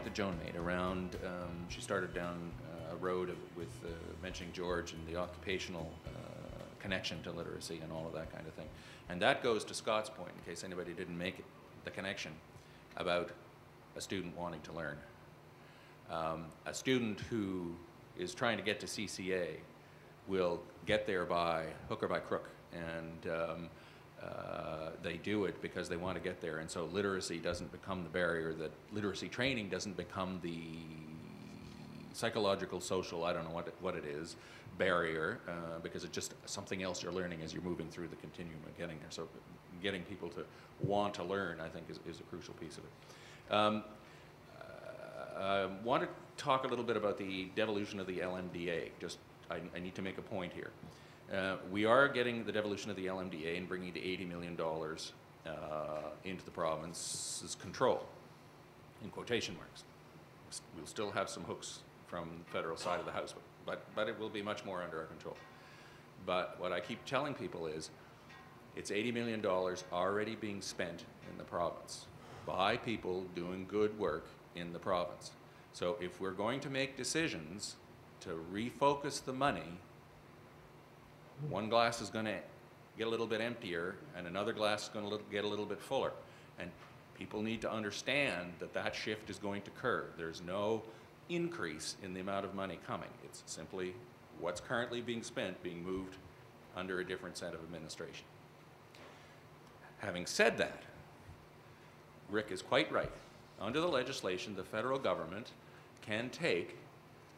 that Joan made around, she started down a road with mentioning George and the occupational connection to literacy and all of that kind of thing. And that goes to Scott's point, in case anybody didn't make it, the connection about a student wanting to learn. A student who is trying to get to CCA will get there by hook or by crook, and they do it because they want to get there, and so literacy doesn't become the barrier, that literacy training doesn't become the psychological, social, I don't know what it is, barrier, because it's just something else you're learning as you're moving through the continuum of getting there. So getting people to want to learn, I think, is a crucial piece of it. I want to talk a little bit about the devolution of the LMDA. I need to make a point here. We are getting the devolution of the LMDA and bringing the $80 million into the province's control, in quotation marks. We'll still have some hooks from the federal side of the house, but it will be much more under our control. But what I keep telling people is, it's $80 million already being spent in the province by people doing good work in the province. So if we're going to make decisions to refocus the money, one glass is going to get a little bit emptier and another glass is going to get a little bit fuller. And people need to understand that that shift is going to occur. There's no increase in the amount of money coming. It's simply what's currently being spent being moved under a different set of administration. Having said that, Rick is quite right. Under the legislation, the federal government can take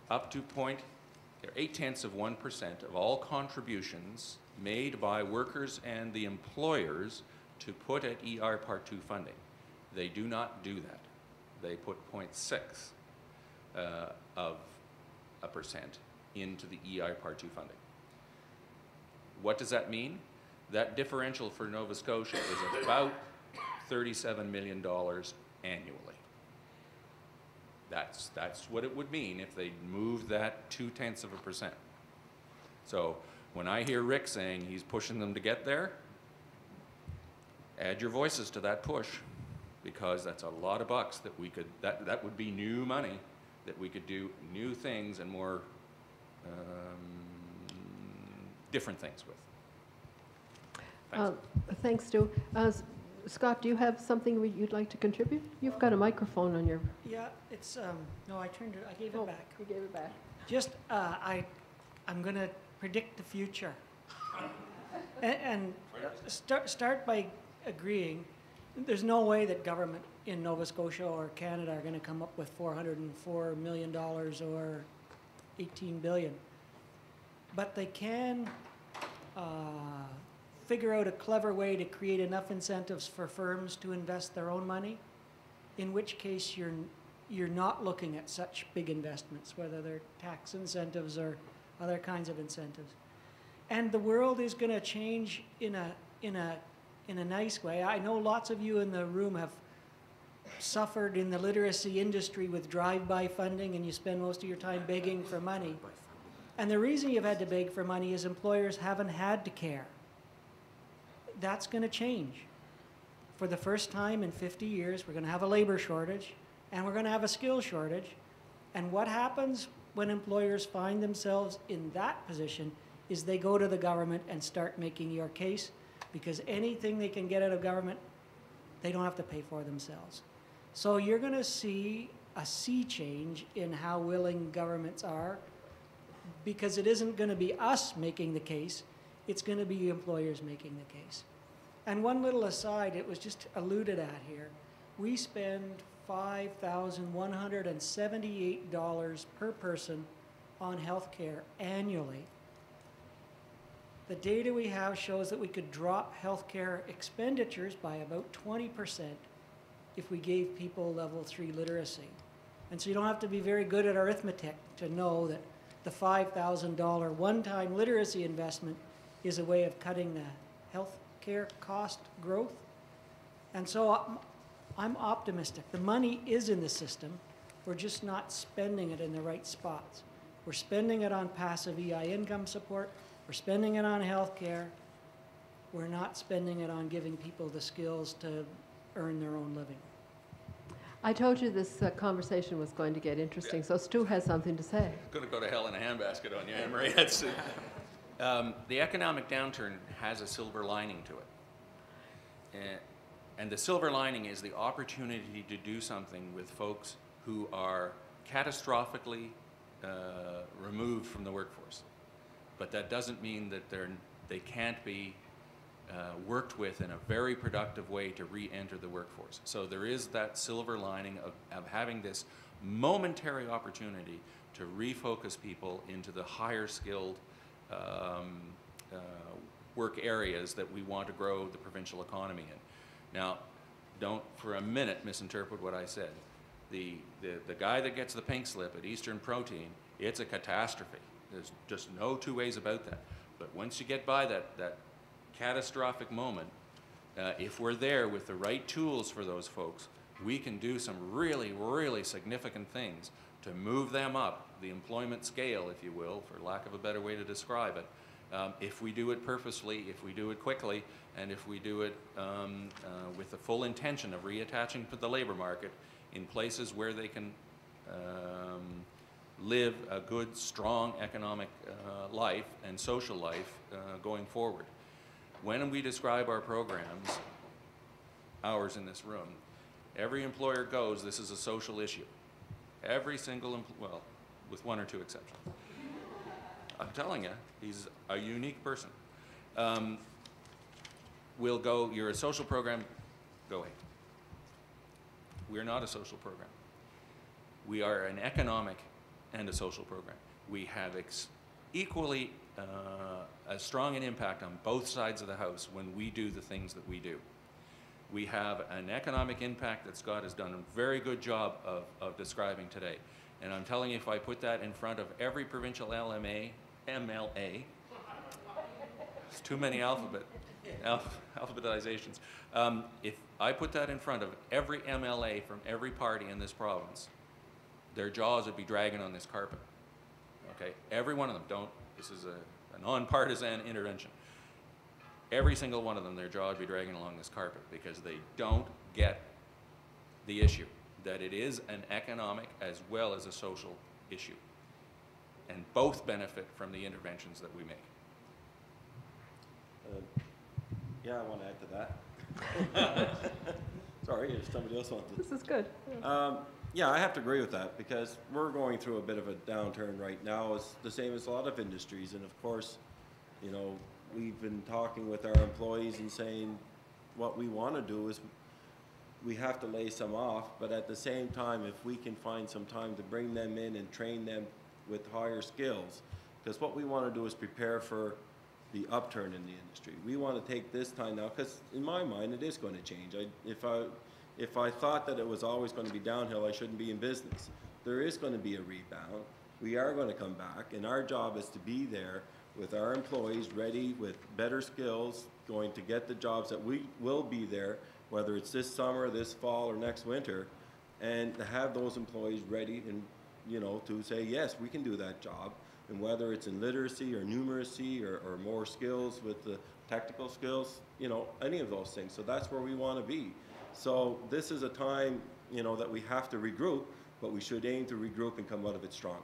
up to 0.8% of all contributions made by workers and the employers to put at ER Part 2 funding. They do not do that. They put 0.6 of a percent into the ER Part 2 funding. What does that mean? That differential for Nova Scotia is about $37 million annually. That's what it would mean if they moved that 0.2%. So when I hear Rick saying he's pushing them to get there, add your voices to that push, because that's a lot of bucks that we could, that would be new money that we could do new things and more different things with. Thanks. Thanks, Stu. Scott, do you have something you'd like to contribute? You've got a microphone on your... Yeah, it's, no, I turned it, I gave it back. You gave it back. Just, I'm going to predict the future. and start by agreeing there's no way that government in Nova Scotia or Canada are going to come up with $404 million or $18 billion. But they can figure out a clever way to create enough incentives for firms to invest their own money, in which case you're not looking at such big investments, whether they're tax incentives or other kinds of incentives. And the world is going to change in a nice way. I know lots of you in the room have suffered in the literacy industry with drive-by funding, and you spend most of your time begging for money. And the reason you've had to beg for money is employers haven't had to care. That's going to change. For the first time in 50 years, we're going to have a labor shortage, and we're going to have a skill shortage. And what happens when employers find themselves in that position is they go to the government and start making your case, because anything they can get out of government, they don't have to pay for themselves. So you're going to see a sea change in how willing governments are, because it isn't going to be us making the case, it's going to be employers making the case. And one little aside, it was just alluded at here. We spend $5,178 per person on health care annually. The data we have shows that we could drop health care expenditures by about 20% if we gave people level 3 literacy. And so you don't have to be very good at arithmetic to know that the $5,000 one-time literacy investment is a way of cutting the health care cost growth. And so I'm optimistic. The money is in the system. We're just not spending it in the right spots. We're spending it on passive EI income support. We're spending it on health care. We're not spending it on giving people the skills to earn their own living. I told you this conversation was going to get interesting, so Stu has something to say. Going to go to hell in a handbasket on you, Anne Marie. That's it. The economic downturn has a silver lining to it. And the silver lining is the opportunity to do something with folks who are catastrophically removed from the workforce. But that doesn't mean that they can't be worked with in a very productive way to re-enter the workforce. So there is that silver lining of having this momentary opportunity to refocus people into the higher skilled work areas that we want to grow the provincial economy in. Now, don't for a minute misinterpret what I said. The guy that gets the pink slip at Eastern Protein, it's a catastrophe. There's just no two ways about that. But once you get by that catastrophic moment, if we're there with the right tools for those folks, we can do some really, really significant things to move them up the employment scale, if you will, for lack of a better way to describe it, if we do it purposefully, if we do it quickly, and if we do it with the full intention of reattaching to the labor market in places where they can live a good, strong economic life and social life going forward. When we describe our programs, ours in this room, every employer goes, this is a social issue. Every single, well, with one or two exceptions. I'm telling you, he's a unique person. We'll go, you're a social program, go ahead. We're not a social program. We are an economic and a social program. We have equally as strong an impact on both sides of the house when we do the things that we do. We have an economic impact that Scott has done a very good job of describing today. And I'm telling you, if I put that in front of every provincial MLA, it's too many alphabetizations. If I put that in front of every MLA from every party in this province, their jaws would be dragging on this carpet. Okay, every one of them. This is a nonpartisan intervention. Every single one of them, their jaw would be dragging along this carpet because they don't get the issue, that it is an economic as well as a social issue. And both benefit from the interventions that we make. Yeah, I want to add to that. Sorry, if somebody else wants to. This is good. Yeah, I have to agree with that because we're going through a bit of a downturn right now. It's the same as a lot of industries. And of course, you know, we've been talking with our employees and saying what we want to do is we have to lay some off, but at the same time, if we can find some time to bring them in and train them with higher skills, because what we want to do is prepare for the upturn in the industry. We want to take this time now, because in my mind, it is going to change. If I thought that it was always going to be downhill, I shouldn't be in business. There is going to be a rebound. We are going to come back, and our job is to be there with our employees ready with better skills, going to get the jobs that we will be there, whether it's this summer, this fall, or next winter, and to have those employees ready and, you know, to say, yes, we can do that job. And whether it's in literacy or numeracy or more skills with the technical skills, you know, any of those things. So that's where we want to be. So this is a time, you know, that we have to regroup, but we should aim to regroup and come out of it stronger.